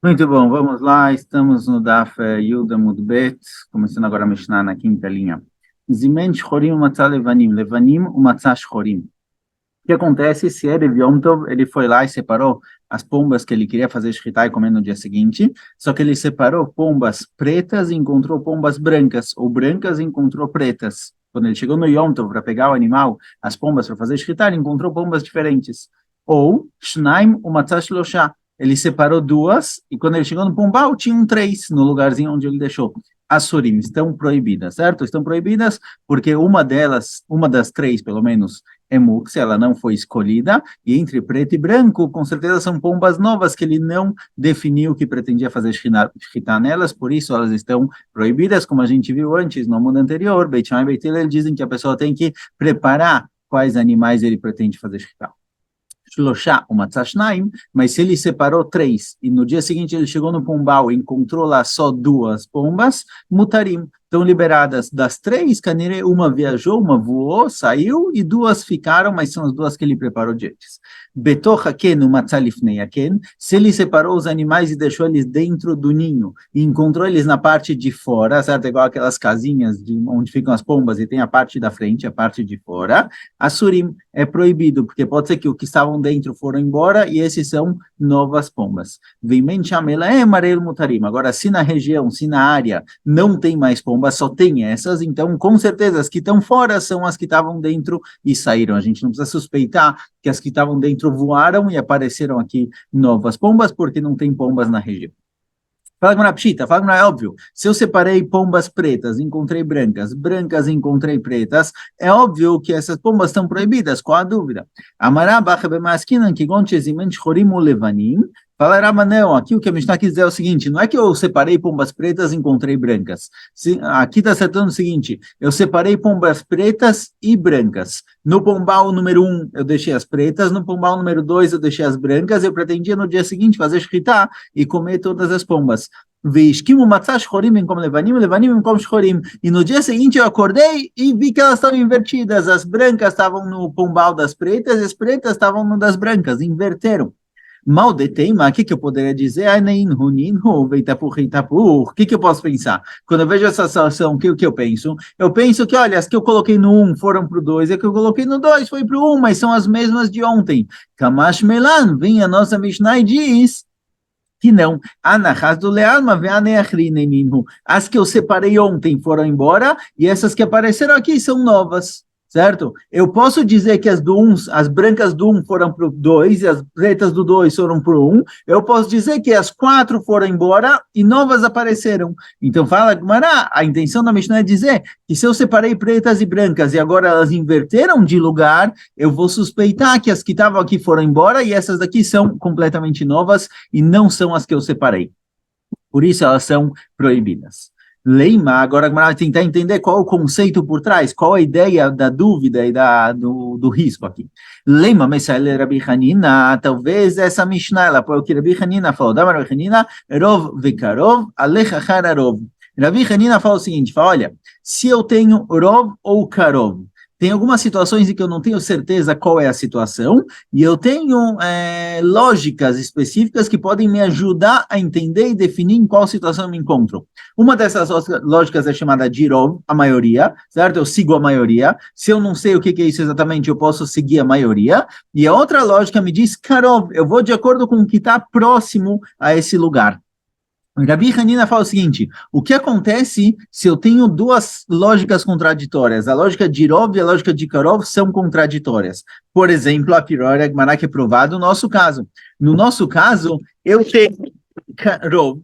Muito bom, vamos lá, estamos no Daf Yud Amud Bet, começando agora a Mishnah na quinta linha. Zimen shchorim umatzah levanim, levanim umatzah shchorim. O que acontece se Erev Yom Tov, ele foi lá e separou as pombas que ele queria fazer shritá e comer no dia seguinte, só que ele separou pombas pretas e encontrou pombas brancas, ou brancas e encontrou pretas. Quando ele chegou no Yom Tov para pegar o animal, as pombas para fazer shritá, ele encontrou pombas diferentes. Ou Shnaim umatzah shloshah, ele separou duas, e quando ele chegou no pombal, tinham três no lugarzinho onde ele deixou. As surim estão proibidas, certo? Estão proibidas porque uma delas, uma das três, pelo menos, é mux, ela não foi escolhida, e entre preto e branco, com certeza são pombas novas que ele não definiu que pretendia fazer shkita nelas, por isso elas estão proibidas, como a gente viu antes no mundo anterior. Beit Shammai e Beit Hillel dizem que a pessoa tem que preparar quais animais ele pretende fazer shkita. Shloshá, uma tzashnaim, mas se ele separou três e no dia seguinte ele chegou no pombal e encontrou lá só duas pombas, mutarim, estão liberadas das três, canire, uma viajou, uma voou, saiu e duas ficaram, mas são as duas que ele preparou de antes. Betoch haken umatzah lifnei haken, se ele separou os animais e deixou eles dentro do ninho e encontrou eles na parte de fora, certo? Igual aquelas casinhas onde ficam as pombas e tem a parte da frente, a parte de fora, assurim, é proibido, porque pode ser que o que estavam dentro foram embora e esses são novas pombas. Vem chamela é amarelo mutarim. Agora, se na região, se na área não tem mais pombas, só tem essas, então com certeza as que estão fora são as que estavam dentro e saíram. A gente não precisa suspeitar que as que estavam dentro voaram e apareceram aqui novas pombas, porque não tem pombas na região. Fala com a pshita, fala com é óbvio. Se eu separei pombas pretas, encontrei brancas, brancas encontrei pretas, é óbvio que essas pombas estão proibidas, qual a dúvida? Amará bacha bemaskinan que gonchezimen chorim levanim. Fala, Rama, não, aqui o que a Mishnah quis dizer é o seguinte, não é que eu separei pombas pretas e encontrei brancas. Aqui está acertando o seguinte, eu separei pombas pretas e brancas. No pombal número 1 eu deixei as pretas, no pombal número 2 eu deixei as brancas, eu pretendia no dia seguinte fazer shkita e comer todas as pombas. Veishkimu matzah shchorim como levanim, levanim como shchorim. E no dia seguinte eu acordei e vi que elas estavam invertidas. As brancas estavam no pombal das pretas e as pretas estavam no das brancas. Inverteram. Mal de teima, o que eu poderia dizer? O que eu posso pensar? Quando eu vejo essa situação, o que eu penso? Eu penso que, olha, as que eu coloquei no 1 foram para o 2, e as que eu coloquei no 2 foi para o 1, mas são as mesmas de ontem. Kamash Melan, vem a nossa Mishnah e diz que não. Anahas do Lealma, as que eu separei ontem foram embora, e essas que apareceram aqui são novas. Certo? Eu posso dizer que as brancas do 1 foram para o 2 e as pretas do 2 foram para o 1. Eu posso dizer que as 4 foram embora e novas apareceram. Então fala, Gumará, a intenção da Mishnah é dizer que se eu separei pretas e brancas e agora elas inverteram de lugar, eu vou suspeitar que as que estavam aqui foram embora e essas daqui são completamente novas e não são as que eu separei. Por isso elas são proibidas. Leima, agora vai tentar entender qual é o conceito por trás, qual a ideia da dúvida e do risco aqui. Leima, Messaile Rabi Hanina, talvez essa Mishnah, ela foi o que Rabi Hanina falou, Damar Rabi Hanina, Rov Vekarov, Alech Achar Rov. Rabi Hanina fala o seguinte, fala, olha, se eu tenho Rov ou Karov, tem algumas situações em que eu não tenho certeza qual é a situação, e eu tenho lógicas específicas que podem me ajudar a entender e definir em qual situação eu me encontro. Uma dessas lógicas é chamada de Irov, a maioria, certo? Eu sigo a maioria. Se eu não sei o que é isso exatamente, eu posso seguir a maioria. E a outra lógica me diz, Karov, eu vou de acordo com o que está próximo a esse lugar. Gabi Hanina fala o seguinte, o que acontece se eu tenho duas lógicas contraditórias? A lógica de Irov e a lógica de Karov são contraditórias. Por exemplo, a priori, a Gemara que é provado no nosso caso. No nosso caso, eu tenho Karov,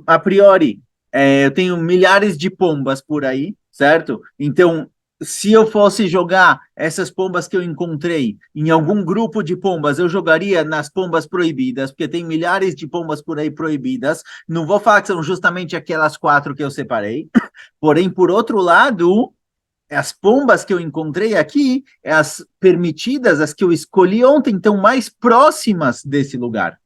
a priori, eu tenho milhares de pombas por aí, certo? Então, se eu fosse jogar essas pombas que eu encontrei em algum grupo de pombas, eu jogaria nas pombas proibidas, porque tem milhares de pombas por aí proibidas. Não vou falar que são justamente aquelas 4 que eu separei. Porém, por outro lado, as pombas que eu encontrei aqui, as permitidas, as que eu escolhi ontem, estão mais próximas desse lugar.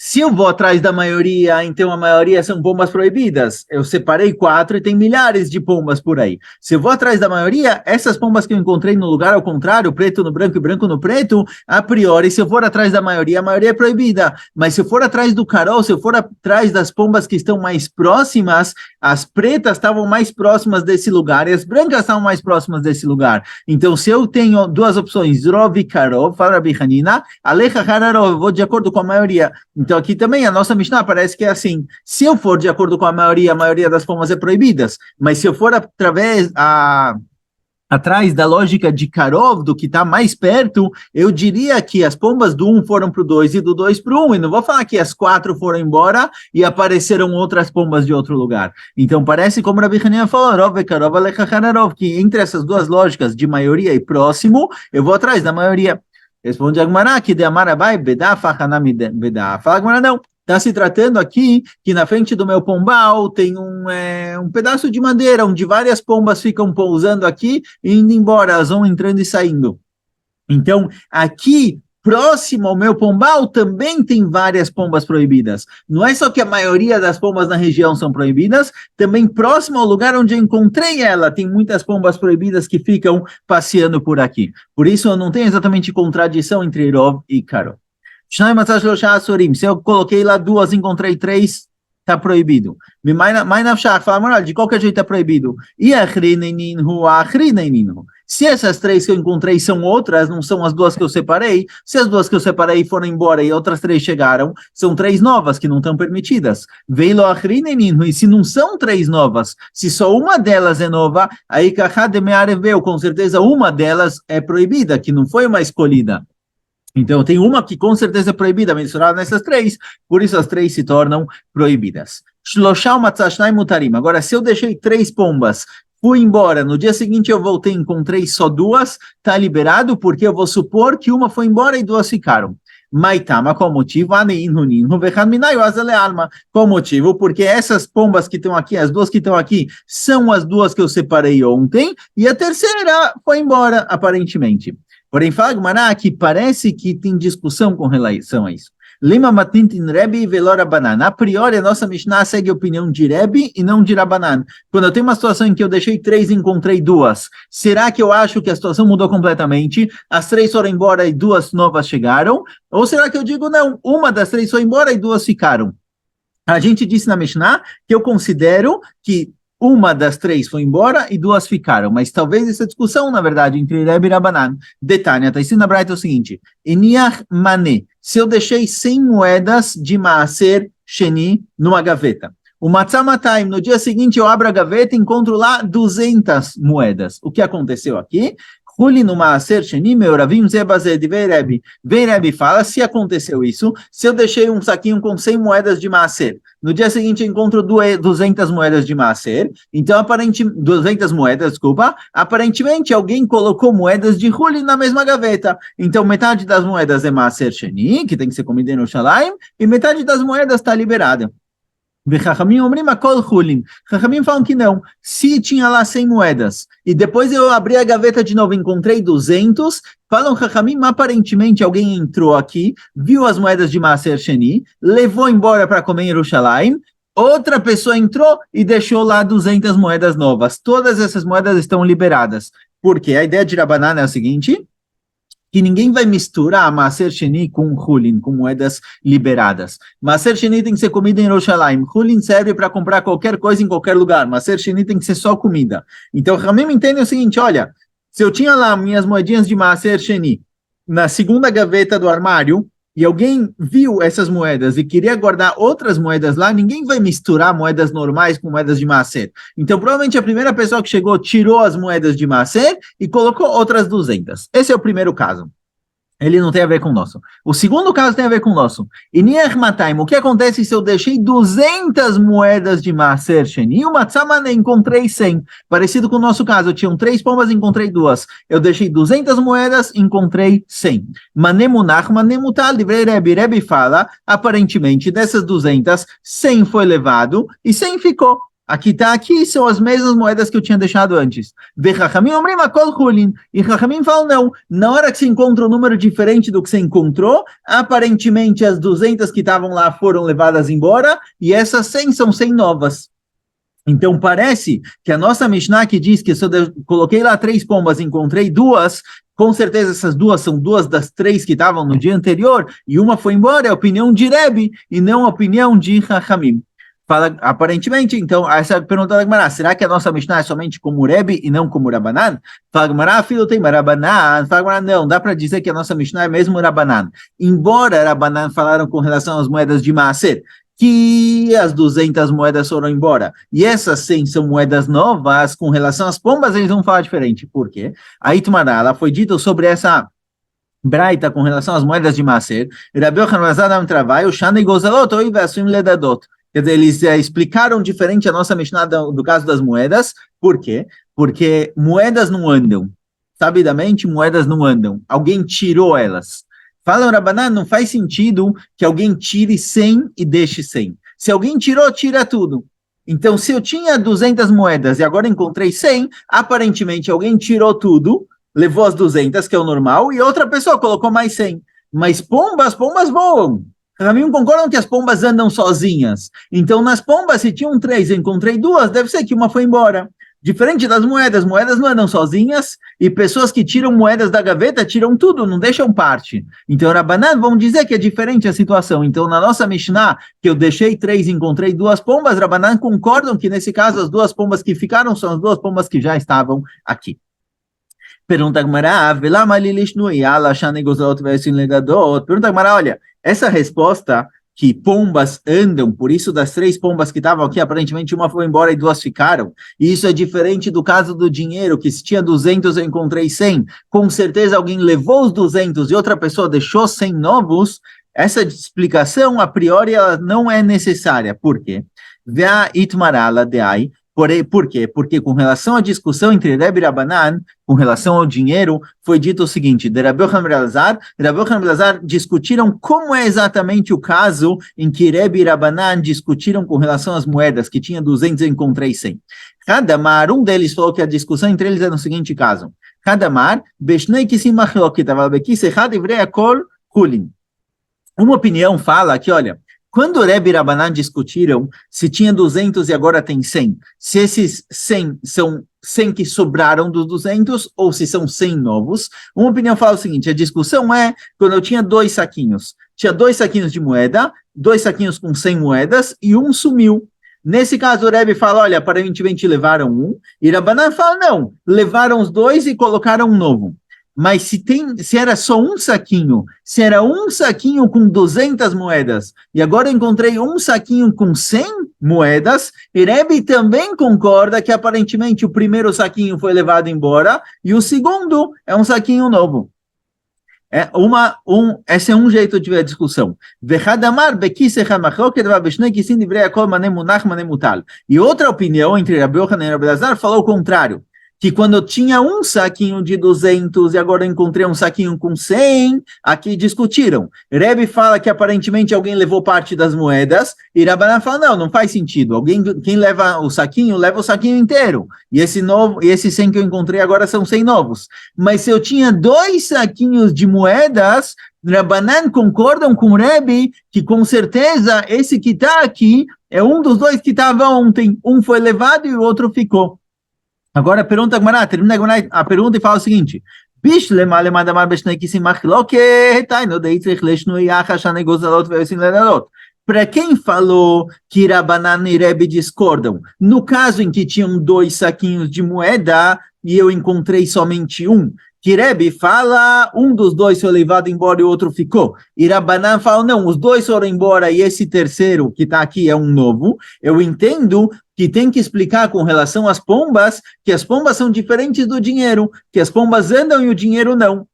Se eu vou atrás da maioria, então a maioria são pombas proibidas. Eu separei 4 e tem milhares de pombas por aí. Se eu vou atrás da maioria, essas pombas que eu encontrei no lugar ao contrário, preto no branco e branco no preto, a priori, se eu for atrás da maioria, a maioria é proibida. Mas se eu for atrás do carol, se eu for atrás das pombas que estão mais próximas, as pretas estavam mais próximas desse lugar e as brancas estavam mais próximas desse lugar. Então, se eu tenho duas opções, Rov e Karov, fala Rabi Hanina, Alecha Hararov, eu vou de acordo com a maioria. Então, aqui também a nossa Mishnah parece que é assim. Se eu for de acordo com a maioria das pombas é proibidas. Mas se eu for atrás da lógica de Karov, do que está mais perto, eu diria que as pombas do 1 foram para o 2 e do 2 para o 1. E não vou falar que as 4 foram embora e apareceram outras pombas de outro lugar. Então, parece como Rabi Hanina falou, Rov e Karov, Alecha Hararov, que entre essas duas lógicas de maioria e próximo, eu vou atrás da maioria. Responde a Agmará que de Amarabai, Bedaf, Hanami Bedaf. Fala Agmará, não. Está se tratando aqui que na frente do meu pombal tem um pedaço de madeira, onde várias pombas ficam pousando aqui e indo embora, elas vão entrando e saindo. Então, aqui, próximo ao meu pombal, também tem várias pombas proibidas. Não é só que a maioria das pombas na região são proibidas, também próximo ao lugar onde eu encontrei ela, tem muitas pombas proibidas que ficam passeando por aqui. Por isso, eu não tenho exatamente contradição entre Rov e Karov. Se eu coloquei lá 2, encontrei 3, está proibido. Fala, de qualquer jeito está proibido. Se essas 3 que eu encontrei são outras, não são as 2 que eu separei, se as 2 que eu separei foram embora e outras 3 chegaram, são 3 novas que não estão permitidas. E se não são 3 novas, se só uma delas é nova, aí com certeza uma delas é proibida, que não foi uma escolhida. Então, tem uma que com certeza é proibida, mencionada nessas 3, por isso as 3 se tornam proibidas. Agora, se eu deixei 3 pombas, fui embora, no dia seguinte eu voltei, encontrei só 2, está liberado, porque eu vou supor que uma foi embora e 2 ficaram. Maitama, qual motivo? Qual motivo? Porque essas pombas que estão aqui, as 2 que estão aqui, são as 2 que eu separei ontem, e a terceira foi embora, aparentemente. Porém, fala Gmará que parece que tem discussão com relação a isso. Lima matintin Rebbe velor Rabanan. A priori, a nossa Mishnah segue a opinião de Rebbe e não de Rabanan. Quando eu tenho uma situação em que eu deixei 3 e encontrei 2, será que eu acho que a situação mudou completamente? As 3 foram embora e 2 novas chegaram? Ou será que eu digo, não, uma das 3 foi embora e 2 ficaram? A gente disse na Mishnah que eu considero que uma das 3 foi embora e 2 ficaram. Mas talvez essa discussão, na verdade, entre Rebbe e Rabanan. Detalhe, está escrito na Braita o seguinte: Eniach Mané. Se eu deixei 100 moedas de Maaser Sheni numa gaveta. O Matzah no dia seguinte eu abro a gaveta e encontro lá 200 moedas. O que aconteceu aqui? Huli no Maaser Sheni, Meuravim Zebazed, vem Rebbe fala, se aconteceu isso, se eu deixei um saquinho com 100 moedas de Maaser, no dia seguinte eu encontro 200 moedas de Maaser, então aparentemente, 200 moedas, desculpa, aparentemente alguém colocou moedas de Huli na mesma gaveta, então metade das moedas é Maaser Sheni, que tem que ser comida no Shalaim, e metade das moedas está liberada. Chachamim falam que não. Se tinha lá 100 moedas e depois eu abri a gaveta de novo e encontrei 200, falam Chachamim, aparentemente alguém entrou aqui, viu as moedas de Maaser Sheni, levou embora para comer em Yerushalayim, outra pessoa entrou e deixou lá 200 moedas novas. Todas essas moedas estão liberadas. Porque a ideia de Rabanan é a seguinte: que ninguém vai misturar Maaser Sheni com Hulin, com moedas liberadas. Maaser Sheni tem que ser comida em Yerushalayim. Hulin serve para comprar qualquer coisa em qualquer lugar. Maaser Sheni tem que ser só comida. Então, Ramim entende o seguinte, olha, se eu tinha lá minhas moedinhas de Maaser Sheni na segunda gaveta do armário, e alguém viu essas moedas e queria guardar outras moedas lá, ninguém vai misturar moedas normais com moedas de Maaser. Então, provavelmente a primeira pessoa que chegou tirou as moedas de Maaser e colocou outras 200. Esse é o primeiro caso. Ele não tem a ver com o nosso. O segundo caso tem a ver com o nosso. O que acontece se eu deixei 200 moedas de Maaser Sheni e uma tzamane encontrei 100? Parecido com o nosso caso, eu tinha 3 pombas, encontrei 2. Eu deixei 200 moedas, encontrei 100. Manemunach, manemutal, livrei Rebbe. Rebbe fala, aparentemente, dessas 200, 100 foi levado e 100 ficou. aqui está aqui, são as mesmas moedas que eu tinha deixado antes. Vechachamim omrim akol chulin. E Chachamim falam, não, na hora que você encontra um número diferente do que você encontrou, aparentemente as 200 que estavam lá foram levadas embora, e essas 100 são 100 novas. Então parece que a nossa Mishnah que diz que se eu coloquei lá 3 pombas e encontrei 2, com certeza essas 2 são 2 das 3 que estavam no dia anterior, e uma foi embora, é a opinião de Rebbe, e não a opinião de Chachamim. Fala, aparentemente, então, essa é a pergunta da Gemara, será que a nossa Mishnah é somente como Rebbe e não como Rabanan? Fala, Gemara, filho, tem Rabanan. Fala, Gemara, não, dá para dizer que a nossa Mishnah é mesmo Rabanan. Embora Rabanan falaram com relação às moedas de Maaser, que as 200 moedas foram embora, e essas 100 são moedas novas, com relação às pombas, eles vão falar diferente. Por quê? A Itmará, ela foi dito sobre essa braita com relação às moedas de Maaser, Rabi Yochanan Razadam trabalho, Shani Gozalot, Oi Vassim Ledadot. Quer dizer, eles explicaram diferente a nossa Mishnah do caso das moedas. Por quê? Porque moedas não andam. Sabidamente, moedas não andam. Alguém tirou elas. Fala, Rabanan, não faz sentido que alguém tire 100 e deixe 100. Se alguém tirou, tira tudo. Então, se eu tinha 200 moedas e agora encontrei 100, aparentemente alguém tirou tudo, levou as 200, que é o normal, e outra pessoa colocou mais 100. Mas pombas voam. Caminho concordam que as pombas andam sozinhas. Então, nas pombas, se tinham 3 e encontrei 2, deve ser que uma foi embora. Diferente das moedas não andam sozinhas, e pessoas que tiram moedas da gaveta tiram tudo, não deixam parte. Então, Rabanan, vamos dizer que é diferente a situação. Então, na nossa Mishnah, que eu deixei 3 e encontrei 2 pombas, Rabanan concordam que, nesse caso, as 2 pombas que ficaram são as 2 pombas que já estavam aqui. Pergunta a Gemara, pergunta a Gemara, olha, essa resposta que pombas andam, por isso das 3 pombas que estavam aqui, aparentemente uma foi embora e 2 ficaram, e isso é diferente do caso do dinheiro, que se tinha 200 eu encontrei 100, com certeza alguém levou os 200 e outra pessoa deixou 100 novos, essa explicação, a priori, ela não é necessária. Por quê? Vea itmarala deai. Por quê? Porque com relação à discussão entre Rebbe e Rabanan, com relação ao dinheiro, foi dito o seguinte, de Rabi Yochanan e Elazar discutiram como é exatamente o caso em que Rebbe e Rabanan discutiram com relação às moedas, que tinha 200 e encontrei 100. Cada mar, um deles falou que a discussão entre eles é no seguinte caso, cada mar, Beshnei Kisim Machlokit, Aval Bekis Echad Ivrei Akol Kulin. Uma opinião fala que, olha, quando Rebbe e Rabanan discutiram se tinha 200 e agora tem 100, se esses 100 são 100 que sobraram dos 200 ou se são 100 novos, uma opinião fala o seguinte, a discussão é quando eu tinha 2 saquinhos. Tinha 2 saquinhos de moeda, 2 saquinhos com 100 moedas e um sumiu. Nesse caso, o Rebbe fala, olha, aparentemente levaram um, e Rabanan fala, não, levaram os 2 e colocaram um novo. Mas se era só um saquinho, se era um saquinho com 200 moedas, e agora eu encontrei um saquinho com 100 moedas, Rebbe também concorda que aparentemente o primeiro saquinho foi levado embora, e o segundo é um saquinho novo. Esse é um jeito de ver a discussão. E outra opinião entre Rabi Yochanan e Rabi Elazar falou o contrário, que quando eu tinha um saquinho de 200 e agora eu encontrei um saquinho com 100, aqui discutiram. Rebbe fala que aparentemente alguém levou parte das moedas, e Rabanan fala, não faz sentido. Quem leva o saquinho inteiro. E esse 100 que eu encontrei agora são 100 novos. Mas se eu tinha 2 saquinhos de moedas, Rabanan concordam com Rebbe que com certeza esse que está aqui é um dos 2 que estava ontem. Um foi levado e o outro ficou. Agora termina a pergunta e fala o seguinte, para quem falou que Rabanan e Rebbe discordam, no caso em que tinham 2 saquinhos de moeda e eu encontrei somente um, que Rebbe fala, um dos 2 foi levado embora e o outro ficou. E Rabanan fala, não, os 2 foram embora e esse terceiro que está aqui é um novo. Eu entendo que tem que explicar com relação às pombas, que as pombas são diferentes do dinheiro, que as pombas andam e o dinheiro não.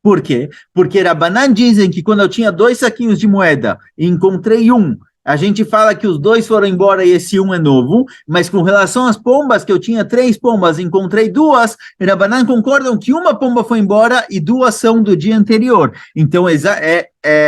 Por quê? Porque Rabanan dizem que quando eu tinha 2 saquinhos de moeda e encontrei um, a gente fala que os 2 foram embora e esse um é novo, mas com relação às pombas, que eu tinha 3 pombas e encontrei 2, Rabanan concordam que uma pomba foi embora e 2 são do dia anterior. Então,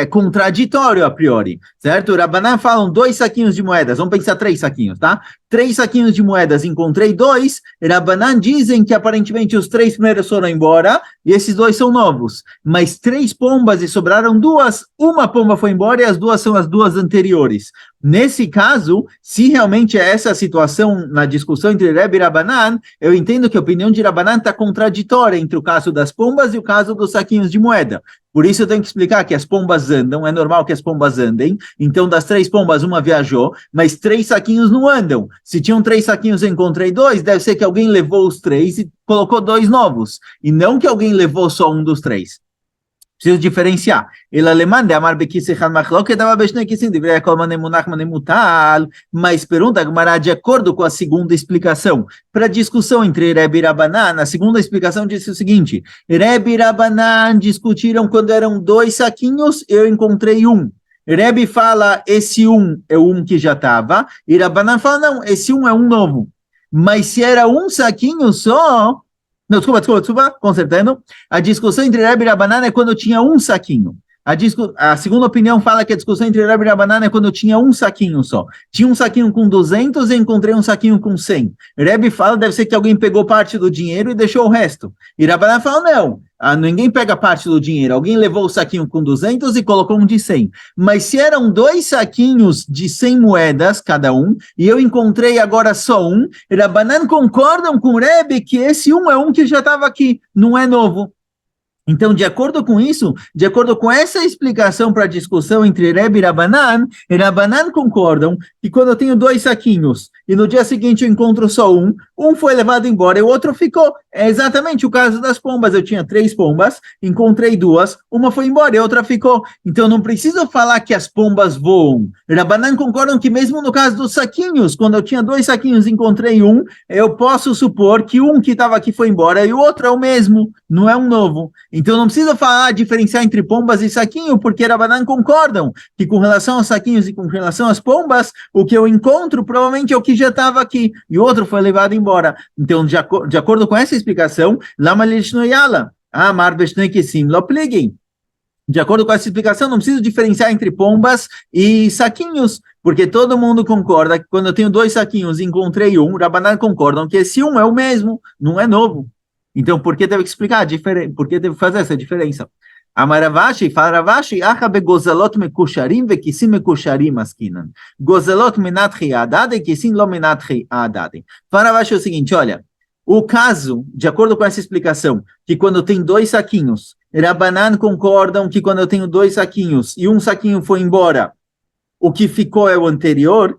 contraditório a priori, certo? Rabanan falam 2 saquinhos de moedas, vamos pensar 3 saquinhos, tá? 3 saquinhos de moedas, encontrei 2, Rabanan dizem que aparentemente os 3 primeiros foram embora, e esses 2 são novos, mas 3 pombas e sobraram 2, uma pomba foi embora e as 2 são as 2 anteriores. Nesse caso, se realmente é essa a situação na discussão entre Rebbe e Rabanan, eu entendo que a opinião de Rabanan está contraditória entre o caso das pombas e o caso dos saquinhos de moeda. Por isso eu tenho que explicar que as pombas andam, é normal que as pombas andem, então das 3 pombas uma viajou, mas 3 saquinhos não andam. Se tinham 3 saquinhos eu encontrei 2, deve ser que alguém levou os 3 e colocou 2 novos, e não que alguém levou só um dos 3. Preciso diferenciar. Ele alemão de amar bekisse han machloket dava beshne kissim deveria kol manem munach manem mutal. Mas pergunta Gemara de acordo com a segunda explicação para a discussão entre Rebbe e Rabanan. A segunda explicação disse o seguinte: Rebbe e Rabanan discutiram quando eram 2 saquinhos, eu encontrei um. Rebbe fala esse um é um que já estava e Rabanan fala não, esse um é um novo. Mas se era um saquinho só, não, desculpa, consertando. A discussão entre Rebbe e Rabanan é quando tinha um saquinho. A segunda opinião fala que a discussão entre Rebbe e Rabanan é quando tinha um saquinho só. Tinha um saquinho com 200 e encontrei um saquinho com 100. Rebbe fala deve ser que alguém pegou parte do dinheiro e deixou o resto. E Rabanan fala não, ninguém pega parte do dinheiro. Alguém levou o saquinho com 200 e colocou um de 100. Mas se eram 2 saquinhos de 100 moedas cada um, e eu encontrei agora só um, Rabanan concordam com Rebbe que esse um é um que já estava aqui, não é novo. Então, de acordo com isso, de acordo com essa explicação para a discussão entre Rebbe e Rabanan concordam que quando eu tenho 2 saquinhos e no dia seguinte eu encontro só um foi levado embora e o outro ficou. É exatamente o caso das pombas. Eu tinha 3 pombas, encontrei 2, uma foi embora e a outra ficou. Então, não preciso falar que as pombas voam. Rabanan concordam que mesmo no caso dos saquinhos, quando eu tinha 2 saquinhos e encontrei um, eu posso supor que um que estava aqui foi embora e o outro é o mesmo, não é um novo. Então não precisa diferenciar entre pombas e saquinho, porque Rabanan concordam que com relação aos saquinhos e com relação às pombas, o que eu encontro provavelmente é o que já estava aqui, e o outro foi levado embora. Então, de acordo com essa explicação, Lama Lishnoyala, Amar Beshnei Kissim Lopliguem. De acordo com essa explicação, não preciso diferenciar entre pombas e saquinhos, porque todo mundo concorda que quando eu tenho 2 saquinhos e encontrei um, Rabanan concordam que esse um é o mesmo, não é novo. Então, por que teve que explicar? Por que teve que fazer essa diferença? Amaravashi, fala Ravashi, achabe gozalot mekusharim vekisim mekusharim askinan. Gozalot menatri adade, kisim lo menatri adade. Fala Ravashi é o seguinte, olha, o caso, de acordo com essa explicação, que quando tem 2 saquinhos, Rabanan concordam que quando eu tenho 2 saquinhos e um saquinho foi embora, o que ficou é o anterior,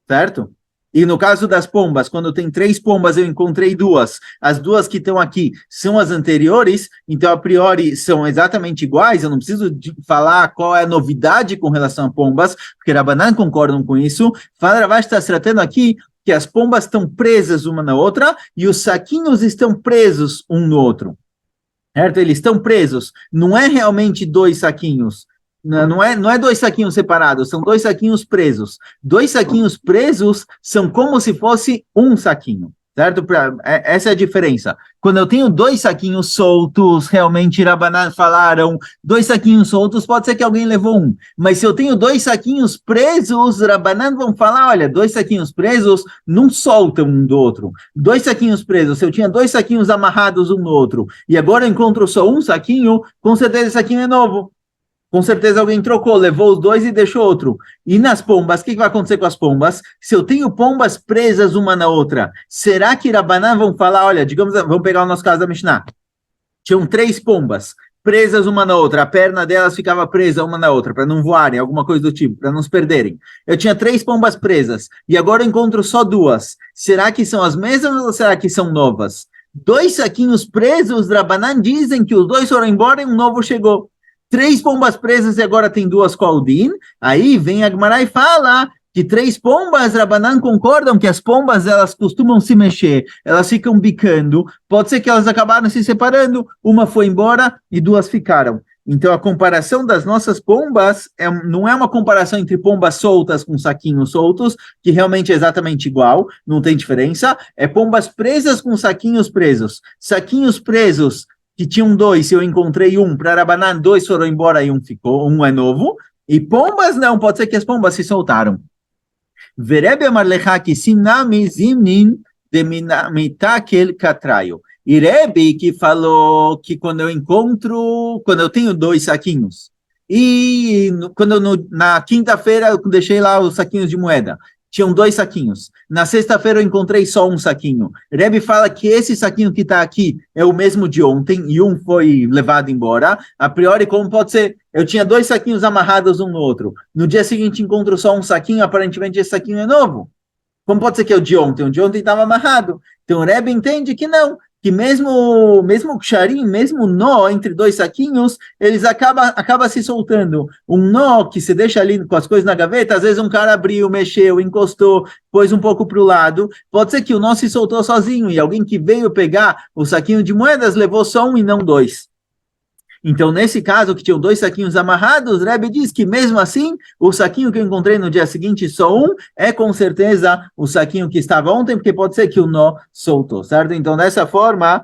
certo? E no caso das pombas, quando tem 3 pombas, eu encontrei 2. As 2 que estão aqui são as anteriores, então a priori são exatamente iguais, eu não preciso falar qual é a novidade com relação a pombas, porque Rabanan concordam com isso. Fala Ravashi está se tratando aqui que as pombas estão presas uma na outra e os saquinhos estão presos um no outro. Certo? Eles estão presos. Não é realmente 2 saquinhos. Não é 2 saquinhos separados, são 2 saquinhos presos. 2 saquinhos presos são como se fosse um saquinho, certo? Essa é a diferença. Quando eu tenho 2 saquinhos soltos, realmente Rabanan falaram, 2 saquinhos soltos, pode ser que alguém levou um. Mas se eu tenho 2 saquinhos presos, Rabanan vão falar, olha, 2 saquinhos presos não soltam um do outro. 2 saquinhos presos, se eu tinha 2 saquinhos amarrados um no outro, e agora eu encontro só um saquinho, com certeza esse saquinho é novo. Com certeza alguém trocou, levou os 2 e deixou outro. E nas pombas, o que vai acontecer com as pombas? Se eu tenho pombas presas uma na outra, será que Rabanan vão falar, olha, digamos, vamos pegar o nosso caso da Mishnah. Tinham 3 pombas presas uma na outra, a perna delas ficava presa uma na outra, para não voarem, alguma coisa do tipo, para não se perderem. Eu tinha 3 pombas presas, e agora eu encontro só 2. Será que são as mesmas ou será que são novas? 2 saquinhos presos, Rabanan dizem que os 2 foram embora e um novo chegou. 3 pombas presas e agora tem 2 Koldin. Aí vem a Gemara e fala que 3 pombas, Rabanan concordam que as pombas elas costumam se mexer, elas ficam bicando, pode ser que elas acabaram se separando, uma foi embora e 2 ficaram. Então a comparação das nossas pombas não é uma comparação entre pombas soltas com saquinhos soltos, que realmente é exatamente igual, não tem diferença, é pombas presas com saquinhos presos. Saquinhos presos que tinham dois, se eu encontrei um, para Rabanan, dois foram embora e um ficou, um é novo, e pombas não, pode ser que as pombas se soltaram. Verebe Amarlecha que sinami zimnin de mitakel katraio. E Rebbe que falou que quando eu tenho dois saquinhos, e na quinta-feira eu deixei lá os saquinhos de moeda, tinham dois saquinhos. Na sexta-feira eu encontrei só um saquinho. Rebbe fala que esse saquinho que está aqui é o mesmo de ontem e um foi levado embora. A priori, como pode ser? Eu tinha dois saquinhos amarrados um no outro. No dia seguinte encontro só um saquinho, aparentemente esse saquinho é novo. Como pode ser que é o de ontem? O de ontem estava amarrado. Então o Rebbe entende que não, que mesmo o ksharim, mesmo o nó entre dois saquinhos, eles acaba se soltando. Um nó que se deixa ali com as coisas na gaveta, às vezes um cara abriu, mexeu, encostou, pôs um pouco para o lado. Pode ser que o nó se soltou sozinho e alguém que veio pegar o saquinho de moedas levou só um e não dois. Então, nesse caso, que tinham dois saquinhos amarrados, Rebbe diz que mesmo assim, o saquinho que eu encontrei no dia seguinte, só um, é com certeza o saquinho que estava ontem, porque pode ser que o nó soltou, certo? Então, dessa forma,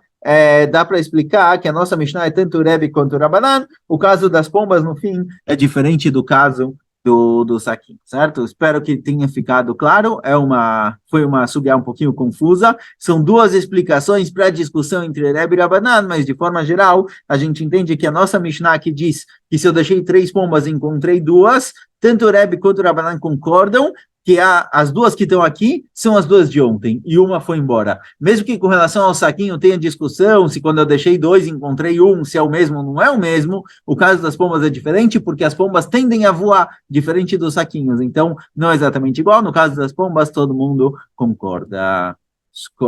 dá para explicar que a nossa Mishnah é tanto Rebbe quanto Rabanan. O caso das pombas, no fim, é diferente do caso do saquinho, certo? Espero que tenha ficado claro. Foi uma sugestão um pouquinho confusa. São duas explicações para a discussão entre Rebbe e Rabanan, mas de forma geral, a gente entende que a nossa Mishnah que diz que se eu deixei três pombas, encontrei duas, tanto o Rebbe quanto o Rabanan concordam que as duas que estão aqui são as duas de ontem, e uma foi embora. Mesmo que com relação ao saquinho tenha discussão, se quando eu deixei dois, encontrei um, se é o mesmo ou não é o mesmo, o caso das pombas é diferente, porque as pombas tendem a voar, diferente dos saquinhos. Então, não é exatamente igual. No caso das pombas, todo mundo concorda.